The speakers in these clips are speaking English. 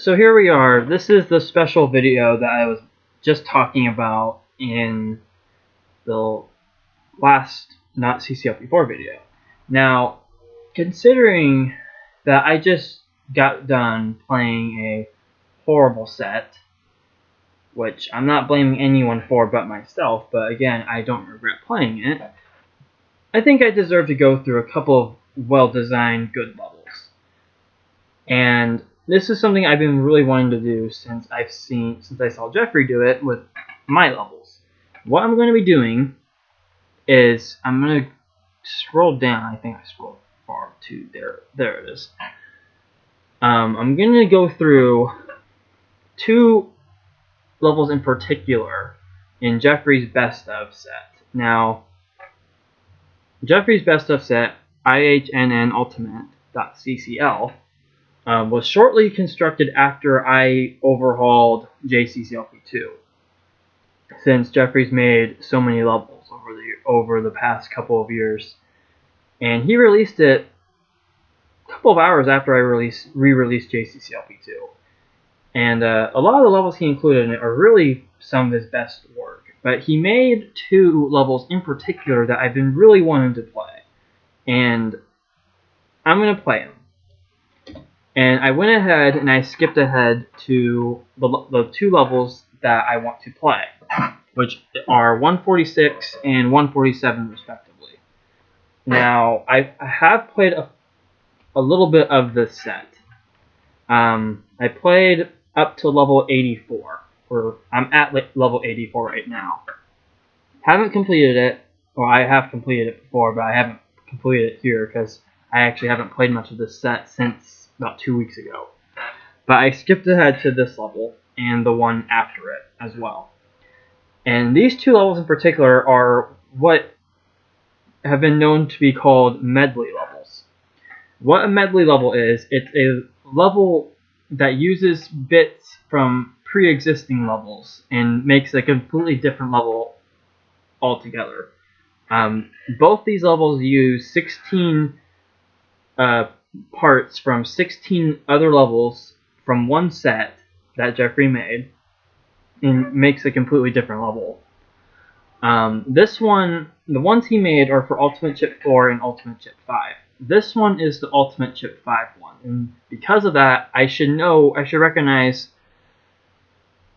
So here we are. This is the special video that I was just talking about in the last not CCLP4 video. Now, considering that I just got done playing a horrible set, which I'm not blaming anyone for but myself, but again, I don't regret playing it, I think I deserve to go through a couple of well-designed good levels. And this is something I've been really wanting to do since I saw Jeffrey do it with my levels. What I'm going to be doing is I'm going to scroll down. I think I scrolled far too. There it is. I'm going to go through two levels in particular in Jeffrey's best of set. Now, Jeffrey's best of set, IHNN Ultimate.ccl, was shortly constructed after I overhauled JCCLP2, since Jeffrey's made so many levels over the past couple of years, and he released it a couple of hours after I re-released JCCLP2, and a lot of the levels he included in it are really some of his best work, but he made two levels in particular that I've been really wanting to play, and I'm going to play them. And I went ahead and I skipped ahead to the two levels that I want to play, which are 146 and 147 respectively. Now, I have played a little bit of this set. I played up to level 84, or I'm at level 84 right now. Haven't completed it, or I have completed it before, but I haven't completed it here because I actually haven't played much of this set since about 2 weeks ago. But I skipped ahead to this level and the one after it as well. And these two levels in particular are what have been known to be called medley levels. What a medley level is, it's a level that uses bits from pre-existing levels and makes a completely different level altogether. Both these levels use 16 parts from 16 other levels from one set that Jeffrey made and makes a completely different level. This one, the ones he made are for Ultimate Chip 4 and Ultimate Chip 5. This one is the Ultimate Chip 5 one, and because of that, I should recognize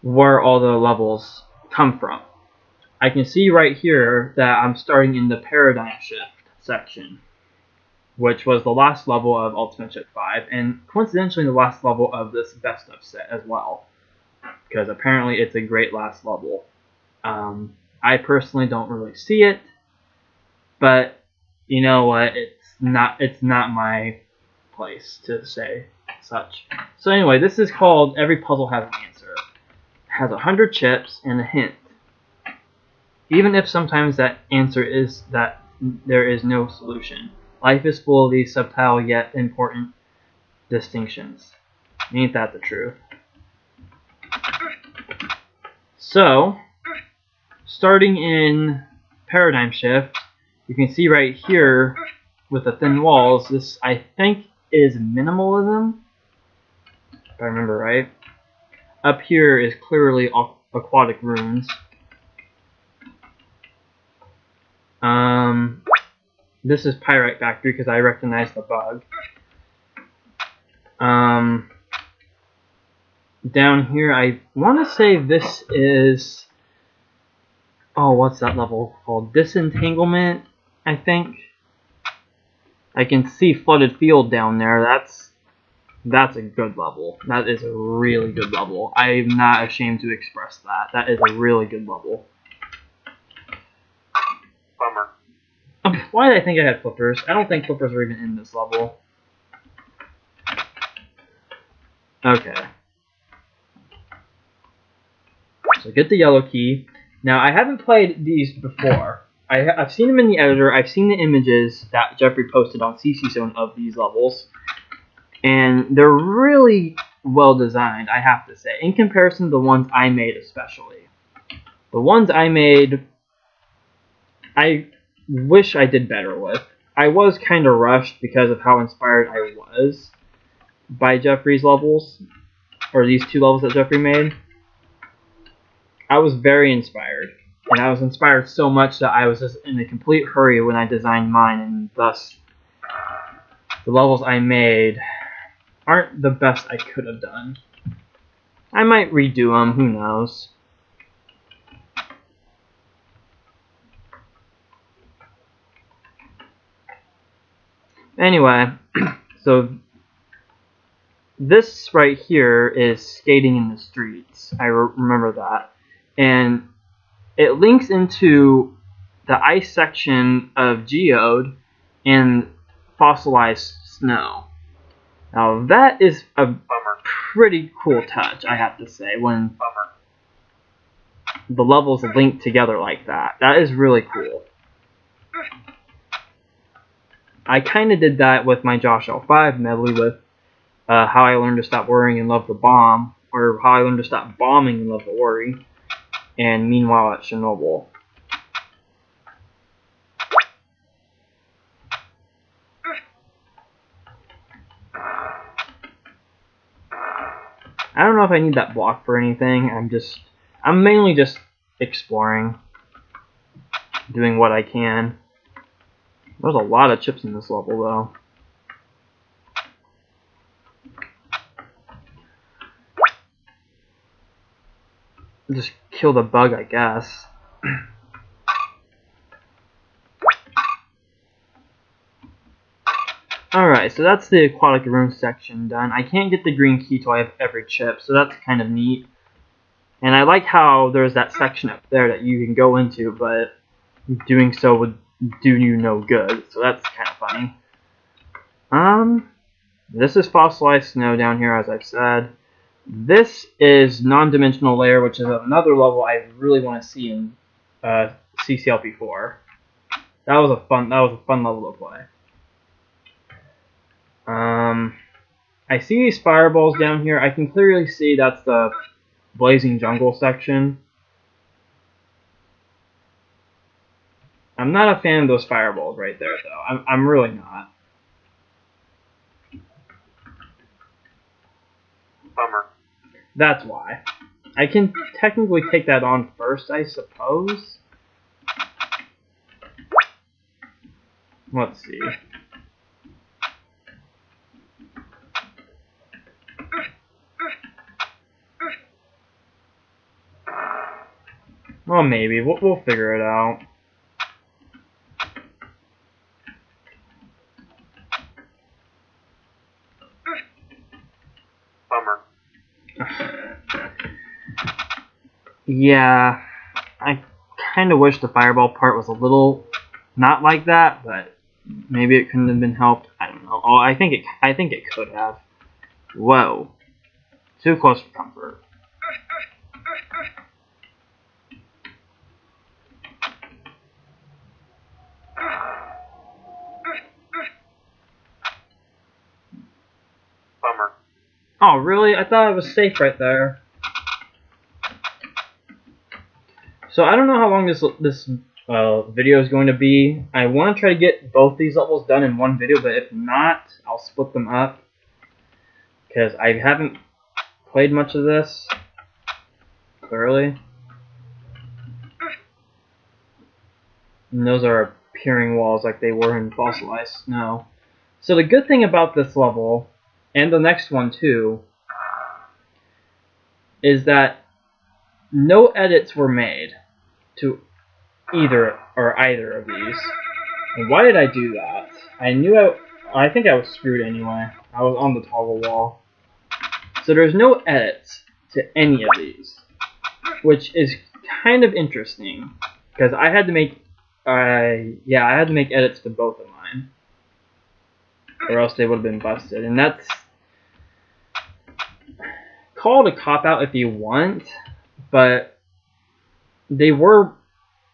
where all the levels come from. I can see right here that I'm starting in the Paradigm Shift section, which was the last level of Ultimate Chip 5, and coincidentally the last level of this best of set as well, because apparently it's a great last level. I personally don't really see it, but you know what, it's not my place to say such. So anyway, this is called Every Puzzle Has an Answer. It has 100 chips and a hint, even if sometimes that answer is that there is no solution. Life is full of these subtle yet important distinctions. Ain't that the truth? So, starting in Paradigm Shift, you can see right here with the thin walls, this I think is minimalism, if I remember right. Up here is clearly aquatic runes. This is Pyrite Factory because I recognize the bug. Down here, I want to say this is... oh, what's that level called? Disentanglement, I think. I can see Flooded Field down there. That's a good level. That is a really good level. I'm not ashamed to express that. That is a really good level. Bummer. Why did I think I had flippers? I don't think flippers are even in this level. Okay. So get the yellow key. Now, I haven't played these before. I've seen them in the editor. I've seen the images that Jeffrey posted on CC Zone of these levels. And they're really well designed, I have to say, in comparison to the ones I made especially. The ones I made, I wish I did better with. I was kind of rushed because of how inspired I was by Jeffrey's levels. or these 2 levels that Jeffrey made, I was very inspired. And I was inspired so much that I was just in a complete hurry when I designed mine, and thus the levels I made aren't the best I could have done. I might redo them, who knows. Anyway, so this right here is skating in the streets. I remember that. And it links into the ice section of Geode and fossilized snow. Now that is a pretty cool touch, I have to say, when the levels link together like that. That is really cool. I kind of did that with my Josh L5 medley with How I Learned to Stop Worrying and Love the Bomb, or How I Learned to Stop Bombing and Love the Worry, and Meanwhile at Chernobyl. I don't know if I need that block for anything. I'm mainly just exploring, doing what I can. There's a lot of chips in this level though. Just kill the bug, I guess. Alright, so that's the aquatic room section done. I can't get the green key till I have every chip, so that's kind of neat. And I like how there's that section up there that you can go into, but doing so would do you no good, so that's kind of funny. This is fossilized snow down here, as I've said. This is non-dimensional layer, which is another level I really want to see in CCLP4. That was a fun level to play. I see these fireballs down here. I can clearly see that's the blazing jungle section. I'm not a fan of those fireballs right there, though. I'm really not. Bummer. That's why. I can technically take that on first, I suppose. Let's see. Well, maybe. We'll figure it out. Bummer. Yeah, I kind of wish the fireball part was a little not like that, but maybe it couldn't have been helped. I don't know. Oh, I think it could have. Whoa, too close for comfort. Bummer. Oh, really? I thought it was safe right there. So I don't know how long this video is going to be. I want to try to get both these levels done in one video, but if not, I'll split them up. Because I haven't played much of this, clearly. And those are appearing walls like they were in fossilized snow. So the good thing about this level, and the next one too, is that no edits were made to either of these. And why did I do that? I think I was screwed anyway. I was on the toggle wall. So there's no edits to any of these, which is kind of interesting because I had to make edits to both of mine, or else they would have been busted. And that's called a cop-out if you want, but they were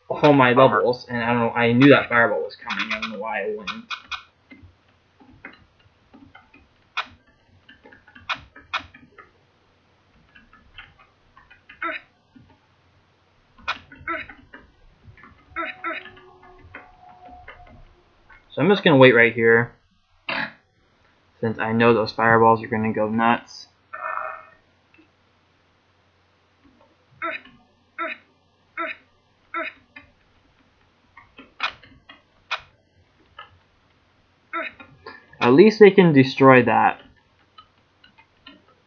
all my levels, and I don't know, I knew that fireball was coming. I don't know why I went. So I'm just going to wait right here, since I know those fireballs are going to go nuts. At least they can destroy that.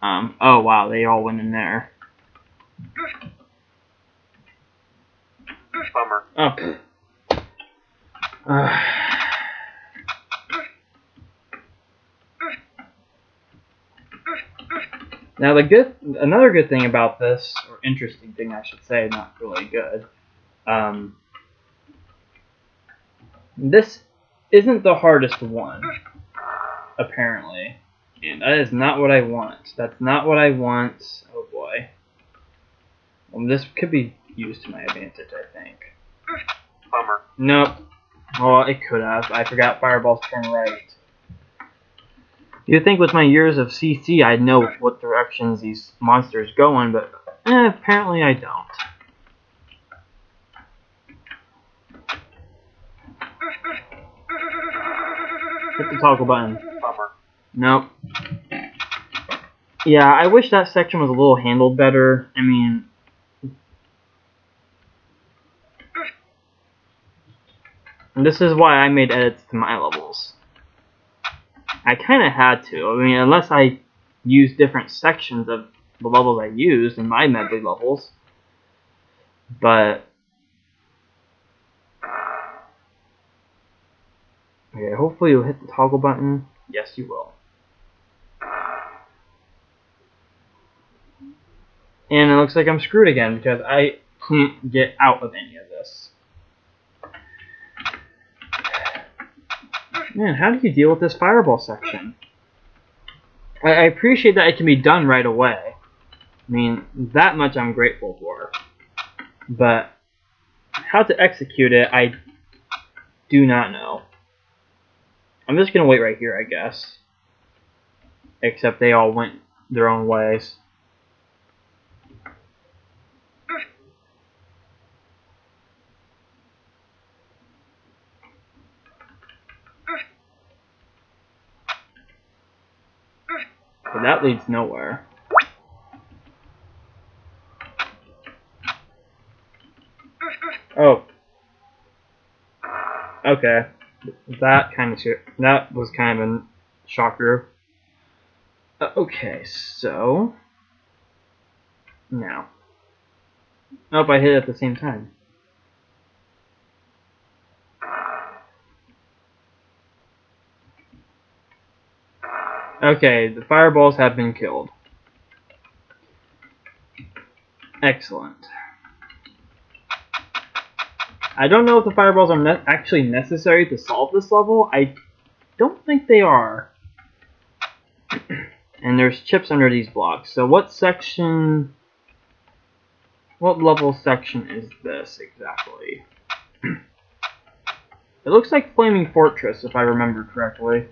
Oh wow, they all went in there. Bummer. Up. Now another good thing about this, or interesting thing I should say, not really good. This isn't the hardest one, apparently. And that is not what I want. That's not what I want. Oh boy. Well, this could be used to my advantage, I think. Bummer. Nope. Well, it could have. I forgot fireballs turn right. You'd think with my years of CC I'd know what directions these monsters go in, but apparently I don't. Hit the toggle button. Bummer. Nope. Yeah, I wish that section was a little handled better. I mean, this is why I made edits to my levels. I kind of had to. I mean, unless I used different sections of the levels I used in my Medley levels. But okay, hopefully you'll hit the toggle button. Yes, you will. And it looks like I'm screwed again because I can't get out of any of this. Man, how do you deal with this fireball section? I appreciate that it can be done right away. I mean, that much I'm grateful for. But how to execute it, I do not know. I'm just going to wait right here, I guess. Except they all went their own ways. But that leads nowhere. Oh. Okay. That was kind of a shocker. Okay, so now. Nope, I hit it at the same time. Okay, the fireballs have been killed. Excellent. I don't know if the fireballs are actually necessary to solve this level. I don't think they are. And there's chips under these blocks. So what level section is this exactly? It looks like Flaming Fortress, if I remember correctly.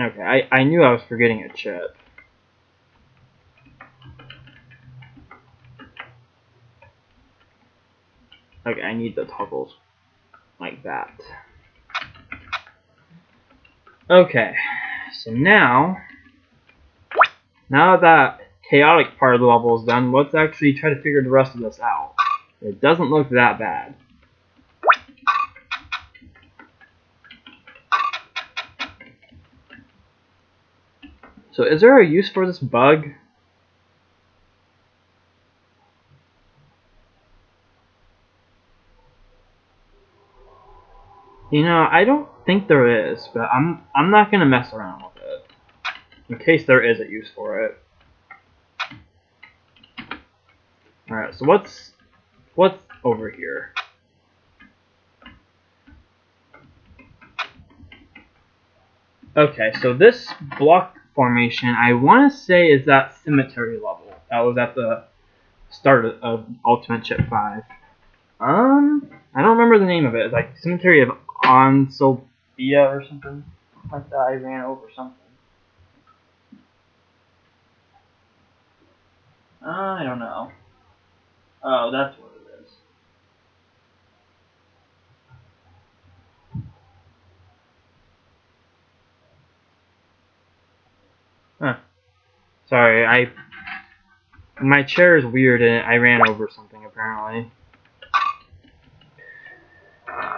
Okay, I knew I was forgetting a chip. Okay, I need the toggles like that. Okay, so now that chaotic part of the level is done, let's actually try to figure the rest of this out. It doesn't look that bad. So is there a use for this bug? You know, I don't think there is, but I'm not gonna mess around with it in case there is a use for it. All right, so what's over here? Okay, so this block formation, I want to say, is that cemetery level that was at the start of Ultimate Chip 5. I don't remember the name of it. It's like Cemetery of Ansobia or something like that. I ran over something. I don't know. Oh, that's what it is. Sorry, my chair is weird and I ran over something apparently.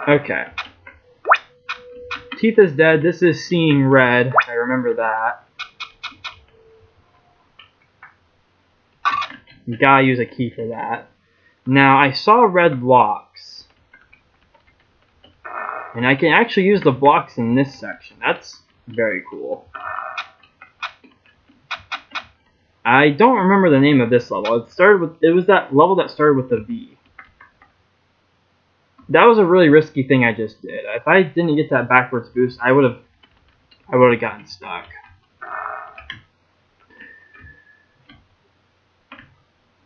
Okay. Teeth is dead. This is seeing red. I remember that. You gotta use a key for that. Now, I saw red blocks. And I can actually use the blocks in this section. That's very cool. I don't remember the name of this level. It was that level that started with the V. That was a really risky thing I just did. If I didn't get that backwards boost, I would have gotten stuck.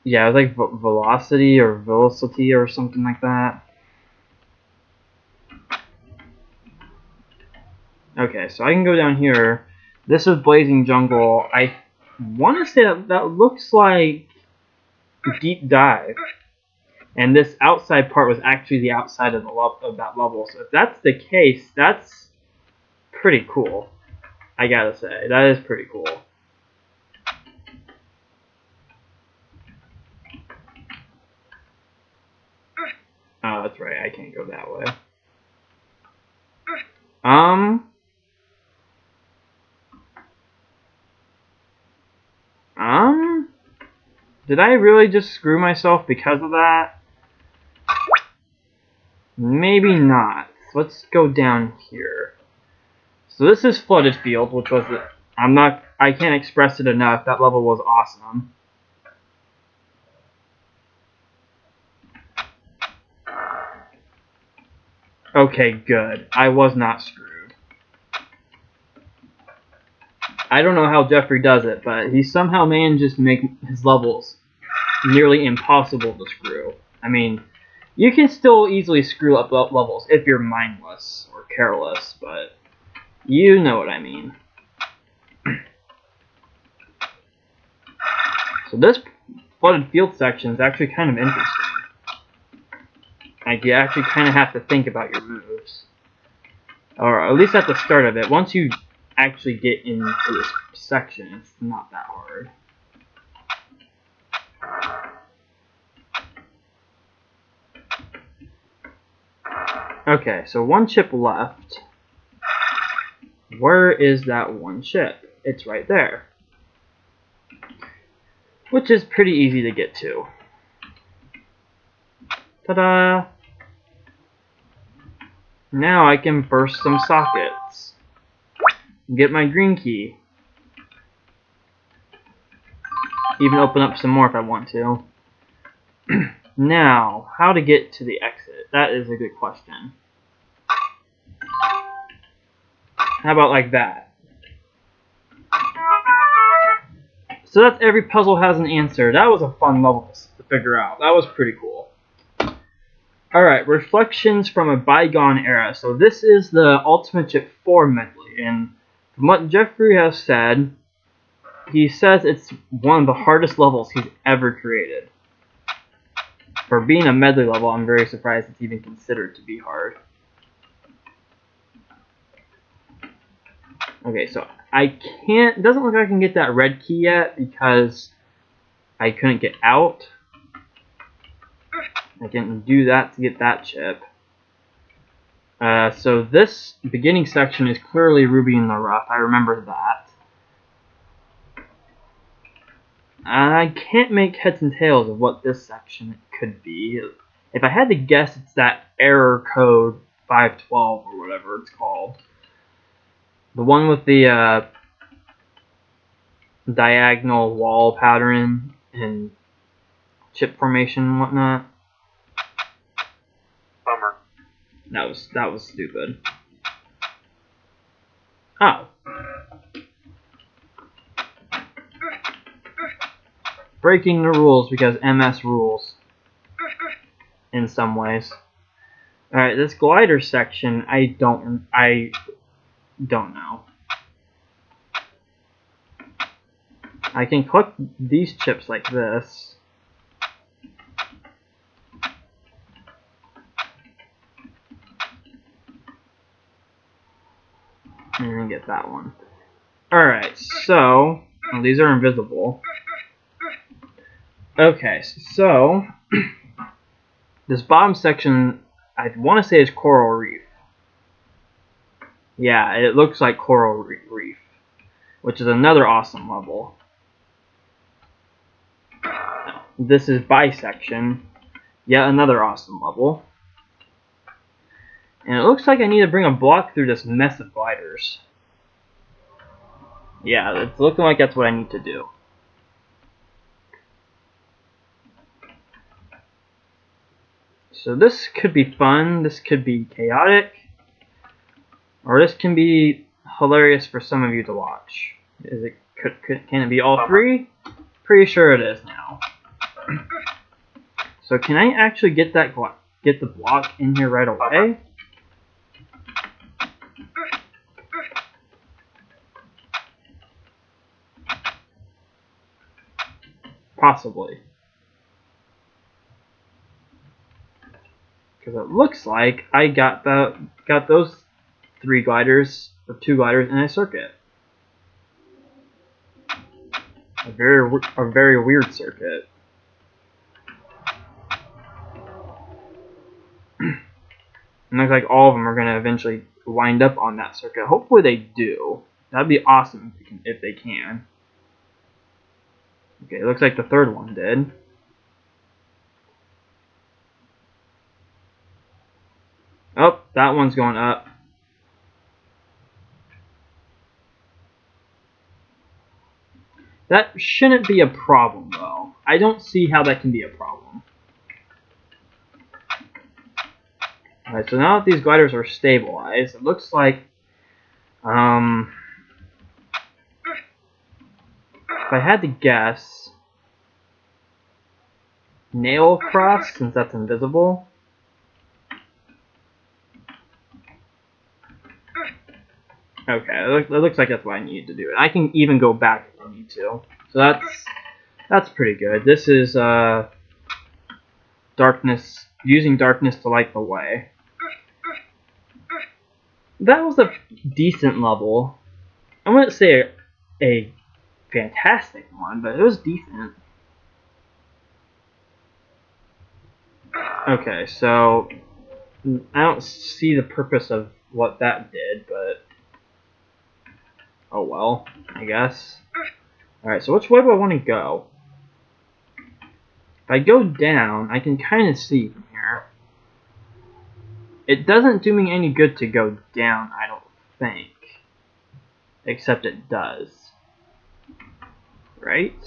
Yeah, it was like velocity or something like that. Okay, so I can go down here. This is Blazing Jungle. I want to say that looks like Deep Dive. And this outside part was actually the outside of that level. So if that's the case, that's pretty cool. I gotta say, that is pretty cool. Oh, that's right. I can't go that way. Did I really just screw myself because of that? Maybe not. Let's go down here. So this is Flooded Field, which was I can't express it enough. That level was awesome. Okay, good. I was not screwed. I don't know how Jeffrey does it, but he somehow manages to make his levels nearly impossible to screw. I mean, you can still easily screw up levels if you're mindless or careless, but you know what I mean. So this Flooded Field section is actually kind of interesting. Like, you actually kind of have to think about your moves. Or at least at the start of it. Once you actually get into this section, it's not that hard. Okay, so one chip left. Where is that one chip? It's right there. Which is pretty easy to get to. Ta-da! Now I can burst some sockets. Get my green key. Even open up some more if I want to. Now, how to get to the exit? That is a good question. How about like that? So that's every puzzle has an answer. That was a fun level to figure out. That was pretty cool. Alright, Reflections from a Bygone Era. So this is the ultimate chip for Medley. And from what Jeffrey has said, he says it's one of the hardest levels he's ever created. For being a Medley level, I'm very surprised it's even considered to be hard. Okay, so it doesn't look like I can get that red key yet because I couldn't get out. I can do that to get that chip. So this beginning section is clearly Ruby in the Rough. I remember that. I can't make heads and tails of what this section could be. If I had to guess, it's that error code 512 or whatever it's called. The one with the diagonal wall pattern and chip formation and whatnot. Bummer. That was stupid. Oh. Breaking the rules because MS rules. In some ways. Alright, this glider section, I don't know. I can collect these chips like this. And then get that one. Alright, so Oh, these are invisible. Okay, so this bottom section, I want to say is coral reef. Yeah, it looks like coral reef, which is another awesome level. This is bisection, yet another awesome level. And it looks like I need to bring a block through this mess of gliders. Yeah, it's looking like that's what I need to do. So this could be fun, this could be chaotic, or this can be hilarious for some of you to watch. Can it be all three? Pretty sure it is now. So can I actually get the block in here right away? Possibly. Because it looks like I got those 3 gliders or 2 gliders in a circuit. A very weird circuit. It looks like all of them are going to eventually wind up on that circuit. Hopefully they do. That'd be awesome if they can. Okay, it looks like the 3rd one did. Oh, that one's going up. That shouldn't be a problem, though. I don't see how that can be a problem. Alright, so now that these gliders are stabilized, it looks like, if I had to guess, nail across, since that's invisible. Okay, it looks like that's what I need to do. I can even go back if I need to. So that's pretty good. This is darkness, using darkness to light the way. That was a decent level. I wouldn't say a fantastic one, but it was decent. Okay, so I don't see the purpose of what that did, but oh well, I guess. Alright, so which way do I want to go? If I go down, I can kind of see from here. It doesn't do me any good to go down, I don't think. Except it does. Right?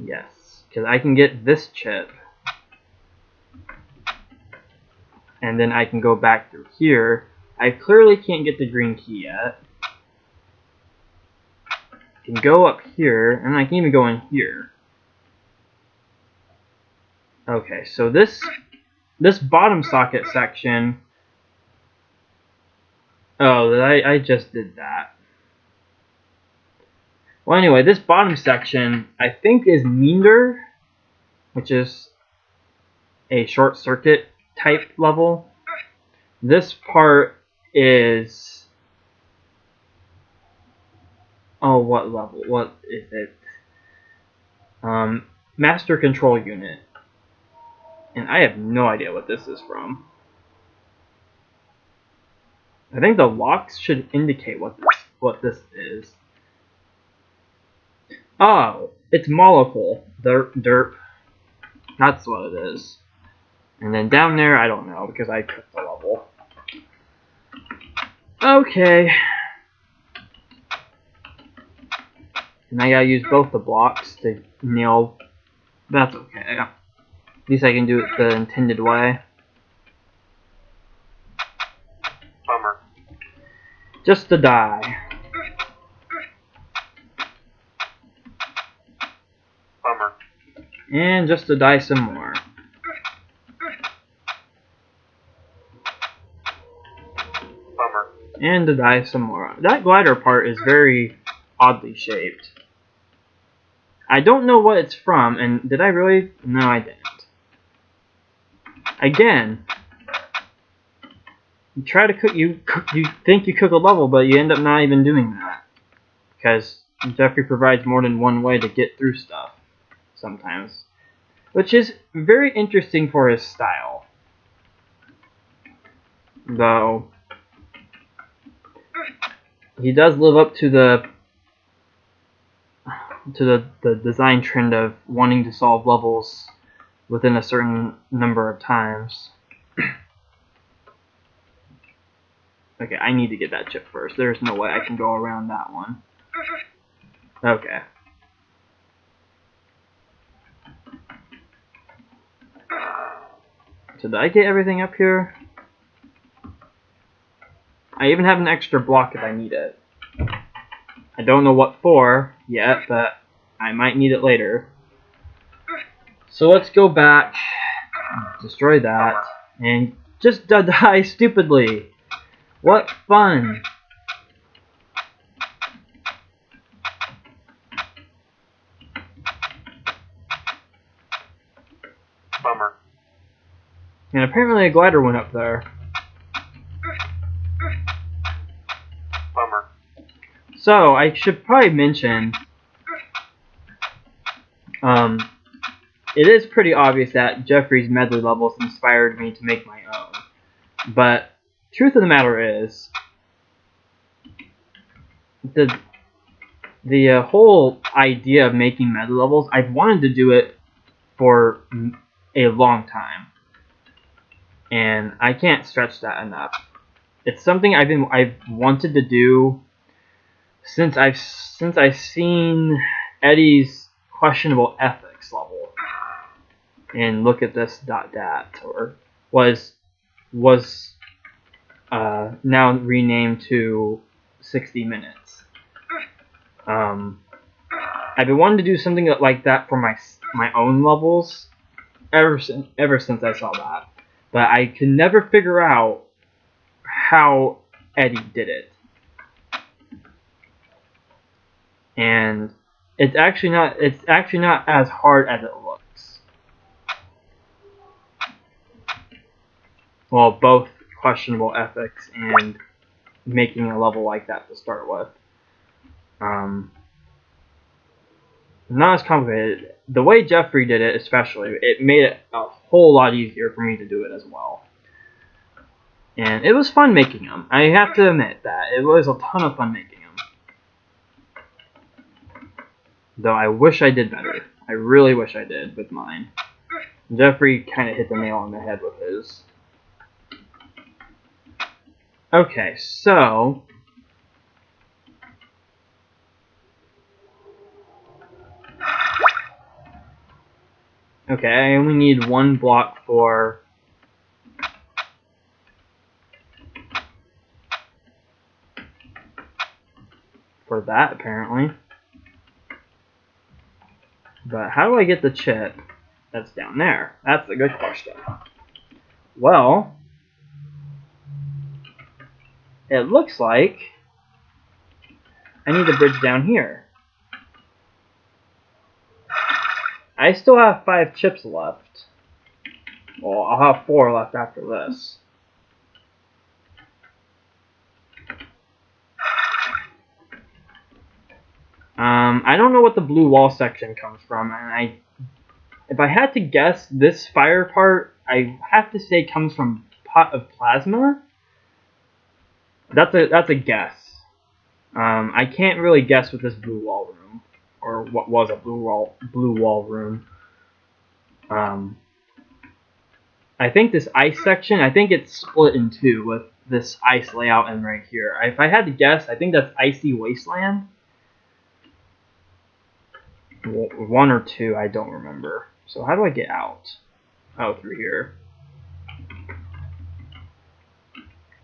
Yes, because I can get this chip. And then I can go back through here. I clearly can't get the green key yet. I can go up here, and I can even go in here. Okay, so this bottom socket section. Oh, I just did that. Well, anyway, this bottom section I think is meander, which is a short circuit type level. This part is, oh, what level? What is it? Master control unit. And I have no idea what this is from. I think the locks should indicate what this is. Oh, it's molecule. Derp. That's what it is. And then down there, I don't know, because I cooked the level. Okay. And I gotta use both the blocks to nail. That's okay. At least I can do it the intended way. Bummer. Just to die. Bummer. And just to die some more. Bummer. And to die some more. That glider part is very oddly shaped. I don't know what it's from, and did I really? No, I didn't. Again, you try to cook. You think you cook a level, but you end up not even doing that because Jeffrey provides more than one way to get through stuff sometimes, which is very interesting for his style. Though he does live up to the design trend of wanting to solve levels within a certain number of times. Okay, I need to get that chip first. There's no way I can go around that one. Okay. So did I get everything up here? I even have an extra block if I need it. I don't know what for yet, but I might need it later. So let's go back, destroy that, and just die stupidly. What fun! Bummer. And apparently a glider went up there. Bummer. So I should probably mention, it is pretty obvious that Jeffrey's Medley levels inspired me to make my own. But truth of the matter is, the whole idea of making Medley levels, I've wanted to do it for a long time, and I can't stretch that enough. It's something I've wanted to do since I've seen Eddie's questionable ethics level. And look at this .dat, or was now renamed to 60 minutes. I've been wanting to do something like that for my own levels ever since I saw that, but I can never figure out how Eddie did it. And it's actually not as hard as it looks. Well, both questionable ethics and making a level like that to start with. Not as complicated. The way Jeffrey did it, especially, it made it a whole lot easier for me to do it as well. And it was fun making them. I have to admit that. It was a ton of fun making them. Though I wish I did better. I really wish I did with mine. Jeffrey kind of hit the nail on the head with his. Okay, so okay, I only need one block for that, apparently. But how do I get the chip that's down there? That's a good question. Well, it looks like I need a bridge down here. I still have 5 chips left. Well, I'll have 4 left after this. I don't know what the blue wall section comes from, and if I had to guess, this fire part, I have to say comes from pot of plasma. That's a guess. I can't really guess with this blue wall room, or what was a blue wall room. I think this ice section, I think it's split in 2 with this ice layout and right here. If I had to guess, I think that's Icy Wasteland. 1 or 2, I don't remember. So how do I get out? Oh, through here.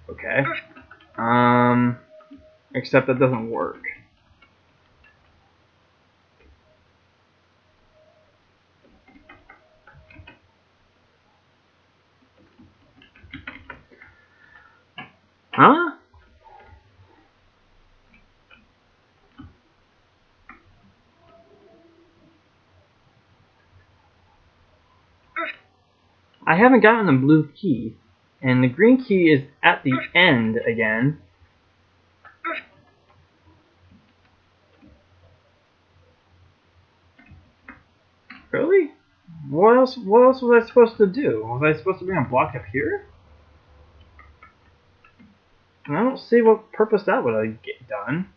Okay. Except that doesn't work. Huh? I haven't gotten the blue key, and the green key is at the end again. Really? What else? What else was I supposed to do? Was I supposed to bring a block up here? And I don't see what purpose that would have get done.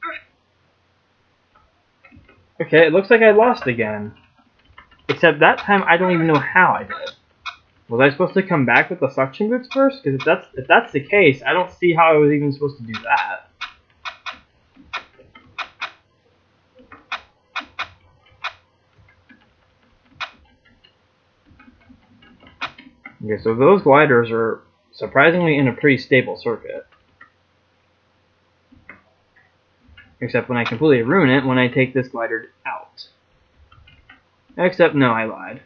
Okay, it looks like I lost again. Except that time I don't even know how I did. Was I supposed to come back with the suction boots first? Because if that's the case, I don't see how I was even supposed to do that. Okay, so those gliders are surprisingly in a pretty stable circuit. Except when I completely ruin it when I take this glider out. Except, no, I lied.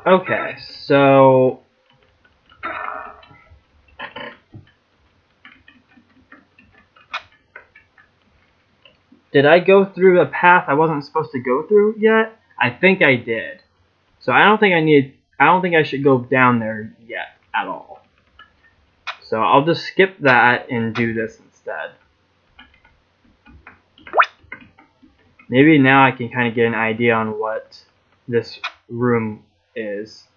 Okay, so... Did I go through a path I wasn't supposed to go through yet? I think I did. So I don't think I should go down there yet at all. So I'll just skip that and do this instead. Maybe now I can kind of get an idea on what this room is.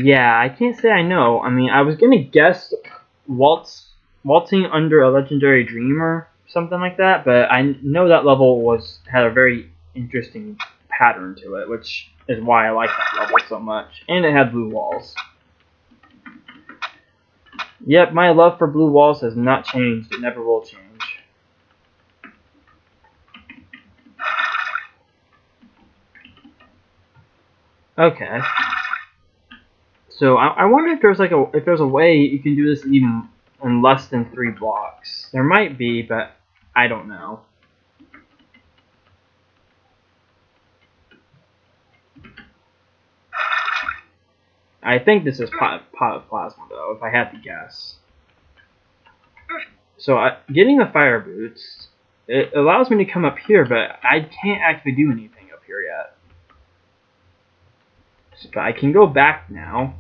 Yeah, I can't say I know. I mean, I was gonna guess waltzing under a legendary dreamer, something like that, but I know that level had a very interesting pattern to it, which is why I like that level so much. And it had blue walls. Yep, my love for blue walls has not changed. It never will change. Okay. So I wonder if there's a way you can do this even in less than 3 blocks. There might be, but I don't know. I think this is pot of plasma though, if I had to guess. So getting the fire boots, it allows me to come up here, but I can't actually do anything up here yet. So I can go back now.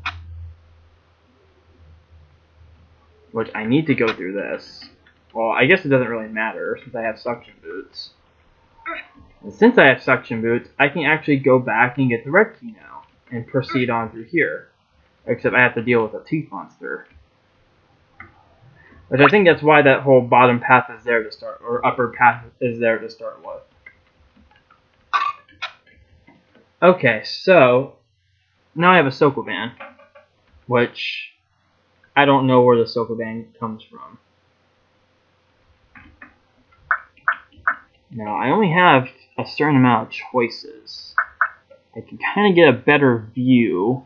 Which I need to go through this. Well, I guess it doesn't really matter since I have suction boots. And since I have suction boots, I can actually go back and get the red key now. And proceed on through here. Except I have to deal with a teeth monster. Which I think that's why that whole bottom path is there to start, or upper path is there to start with. Okay, so now I have a Sokoban, which I don't know where the Sokoban comes from. Now I only have a certain amount of choices. I can kind of get a better view.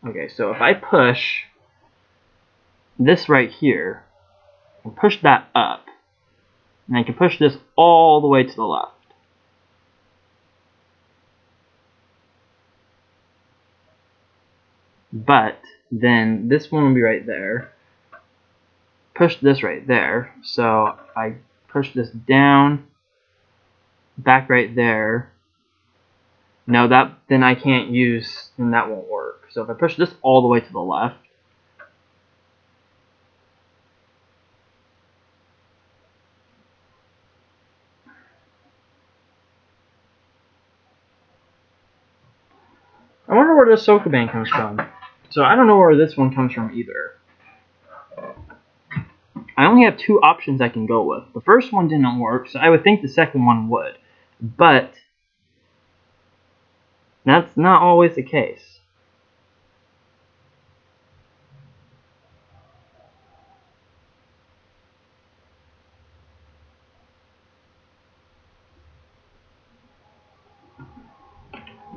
Okay, so if I push this right here, and push that up, and I can push this all the way to the left. But then this one will be right there. Push this right there. So I push this down, back right there. No, then I can't use, then that won't work. So if I push this all the way to the left, I wonder where this Sokoban comes from. So I don't know where this one comes from either. I only have 2 options I can go with. The first one didn't work, so I would think the second one would. But that's not always the case.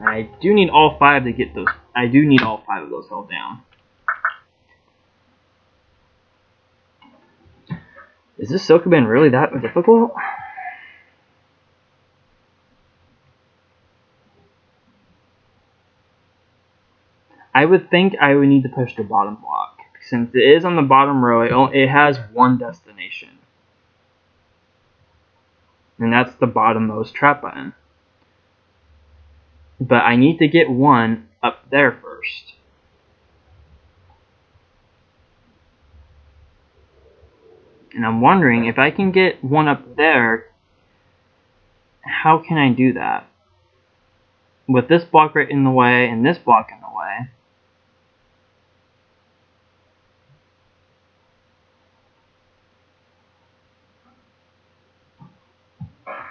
I do need all 5 to get those. I do need all 5 of those held down. Is this Sokoban really that difficult? I would think I would need to push the bottom block. Since it is on the bottom row, it has one destination. And that's the bottommost trap button. But I need to get one up there first. And I'm wondering if I can get one up there, how can I do that? With this block right in the way and this block in the way.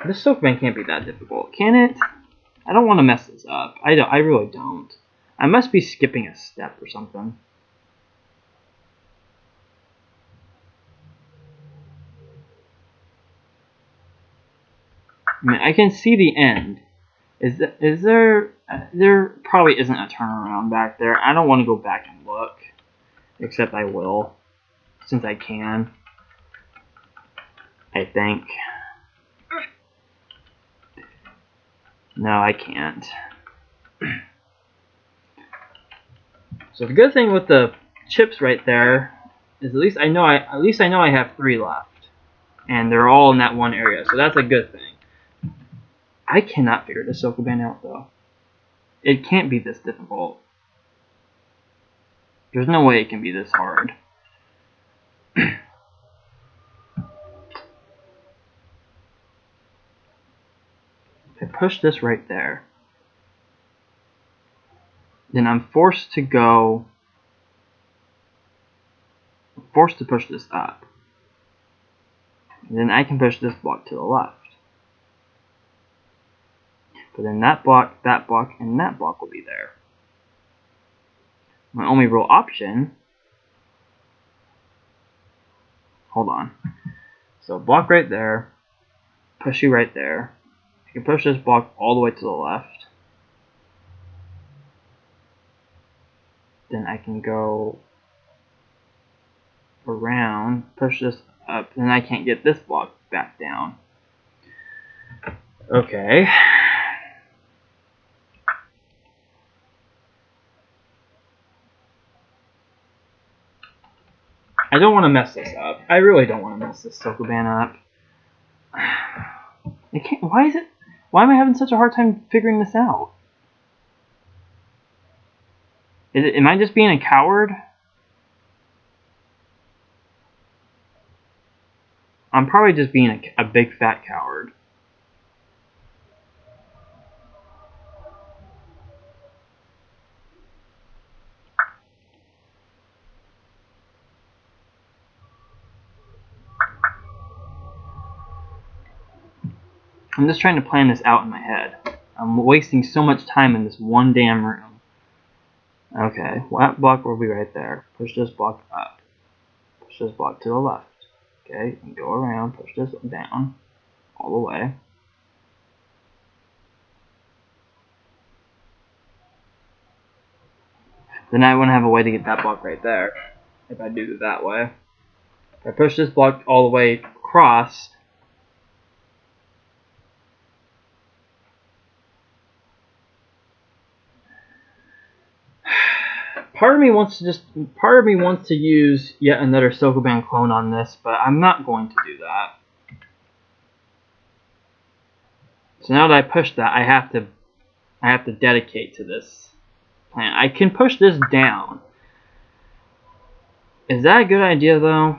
This soakman can't be that difficult, can it? I don't want to mess this up. I really don't. I must be skipping a step or something. I mean, I can see the end. Is there probably isn't a turnaround back there. I don't want to go back and look. Except I will. Since I can. I think. No, I can't. So the good thing with the chips right there is at least I know I have 3 left. And they're all in that one area, so that's a good thing. I cannot figure this Sokoban out though. It can't be this difficult. There's no way it can be this hard. I push this right there. Then I'm forced to push this up. And then I can push this block to the left. But then that block, and that block will be there. My only real option... Hold on. So block right there. Push you right there. I can push this block all the way to the left. Then I can go around, push this up, then I can't get this block back down. Okay. I don't want to mess this up. I really don't want to mess this Sokoban up. I can't. Why am I having such a hard time figuring this out? Am I just being a coward? I'm probably just being a big fat coward. I'm just trying to plan this out in my head. I'm wasting so much time in this one damn room. Okay, well, that block will be right there. Push this block up. Push this block to the left. Okay, and go around, push this down all the way. Then I wouldn't have a way to get that block right there if I do it that way. If I push this block all the way across, part of me wants to use yet another Sokoban clone on this, but I'm not going to do that. So now that I pushed that, I have to dedicate to this plan. I can push this down. Is that a good idea though?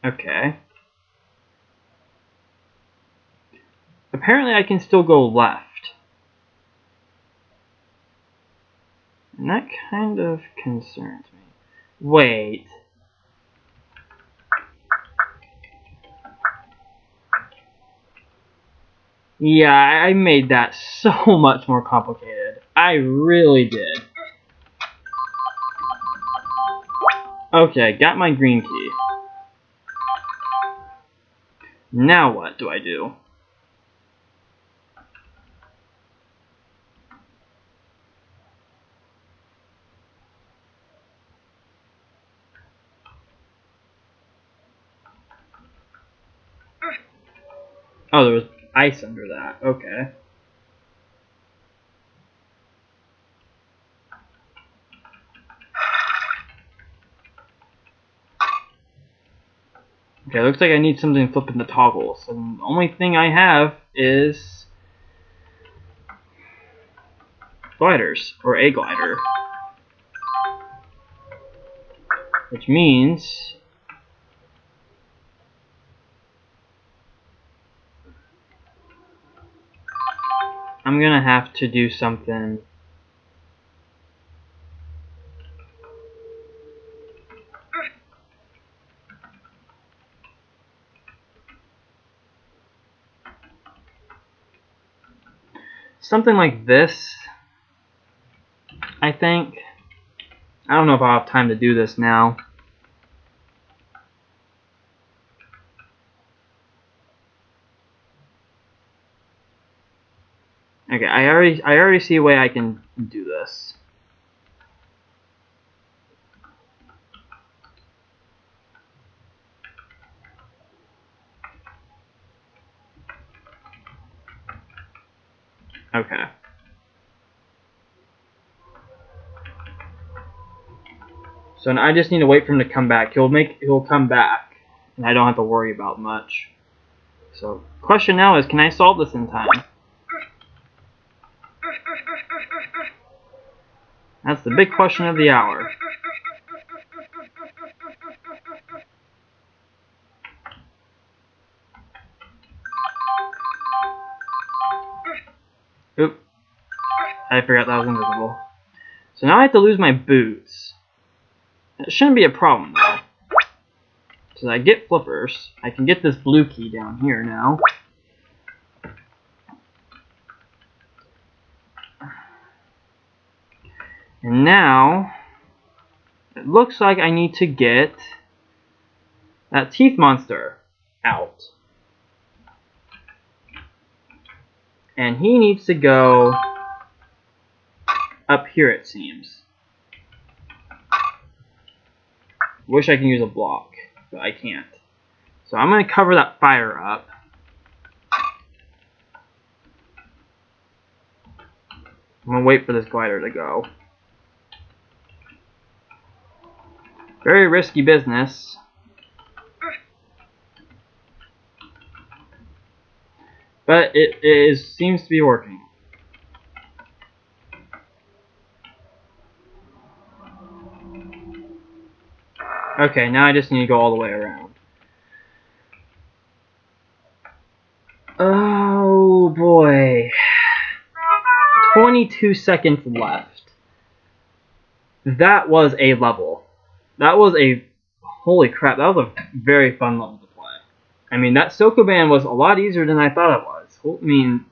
Okay. Apparently I can still go left. And that kind of concerns me. Wait. Yeah, I made that so much more complicated. I really did. Okay, got my green key. Now what do I do? Oh, there was ice under that. Okay. Okay, looks like I need something flipping the toggles. And the only thing I have is gliders, or a glider. Which means I'm gonna have to do something. Something like this, I think. I don't know if I'll have time to do this now. Okay, I already see a way I can do this. Okay. So now I just need to wait for him to come back. He'll come back, and I don't have to worry about much. So, question now is, can I solve this in time? That's the big question of the hour. Oop. I forgot that was invisible. So now I have to lose my boots. It shouldn't be a problem though. So I get flippers. I can get this blue key down here now. And now, it looks like I need to get that teeth monster out. And he needs to go up here, it seems. Wish I can use a block, but I can't. So I'm going to cover that fire up. I'm going to wait for this glider to go. Very risky business. But it seems to be working. Okay, now I just need to go all the way around. Oh boy. 22 seconds left. That was a level. That was a... Holy crap, that was a very fun level to play. I mean, that Sokoban was a lot easier than I thought it was. I mean,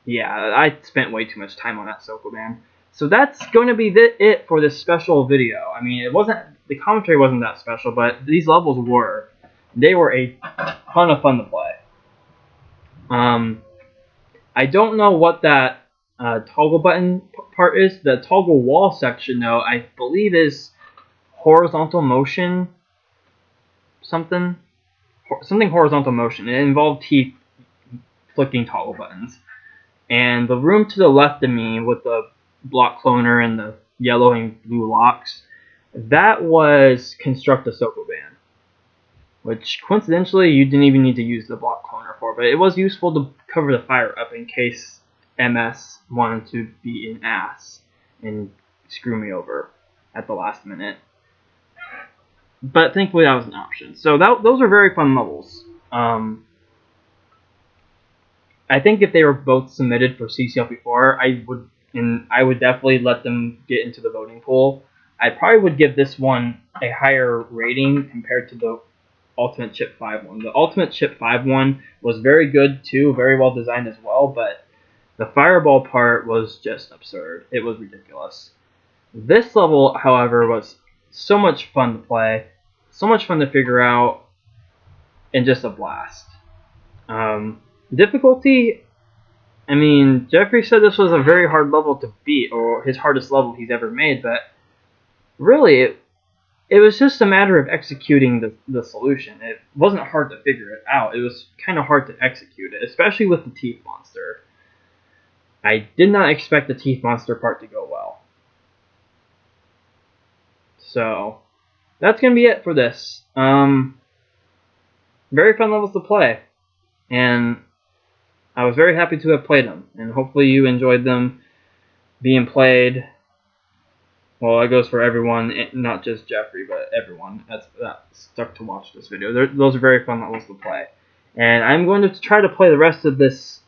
yeah, I spent way too much time on that Sokoban. So that's going to be it for this special video. I mean, the commentary wasn't that special, but these levels were. They were a ton of fun to play. I don't know what that toggle button part is. The toggle wall section, though, I believe is horizontal motion. Something horizontal motion. It involved teeth flicking toggle buttons. And the room to the left of me with the block cloner and the yellow and blue locks, that was construct a Sokoban, which coincidentally you didn't even need to use the block cloner for, but it was useful to cover the fire up in case MS wanted to be an ass and screw me over at the last minute. But thankfully that was an option. So those are very fun levels. I think if they were both submitted for CCLP4, I would definitely let them get into the voting pool. I probably would give this one a higher rating compared to the Ultimate Chip 5 one. The Ultimate Chip 5 one was very good too, very well designed as well, but the fireball part was just absurd. It was ridiculous. This level, however, was so much fun to play, so much fun to figure out, and just a blast. Difficulty, I mean, Jeffrey said this was a very hard level to beat, or his hardest level he's ever made, but really, it was just a matter of executing the solution. It wasn't hard to figure it out. It was kind of hard to execute it, especially with the teeth monster. I did not expect the teeth monster part to go well. So, that's going to be it for this. Very fun levels to play. And I was very happy to have played them. And hopefully you enjoyed them being played. Well, it goes for everyone, not just Jeffrey, but everyone that stuck to watch this video. Those are very fun levels to play. And I'm going to try to play the rest of this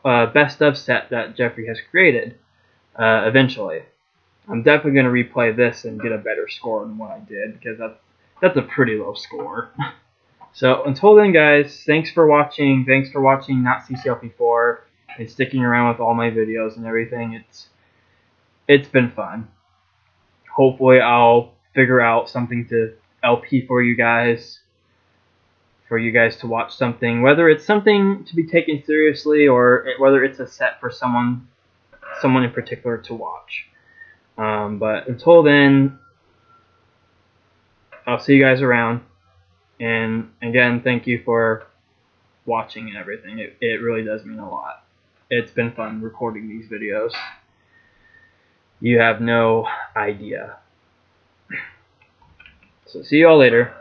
best of set that Jeffrey has created eventually. I'm definitely going to replay this and get a better score than what I did, because that's a pretty low score. So until then, guys, thanks for watching. Thanks for watching Not CCLP4 and sticking around with all my videos and everything. It's been fun. Hopefully I'll figure out something to LP for you guys to watch something, whether it's something to be taken seriously or whether it's a set for someone in particular to watch. But until then, I'll see you guys around. And again, thank you for watching and everything. It really does mean a lot. It's been fun recording these videos. You have no idea. So see you all later.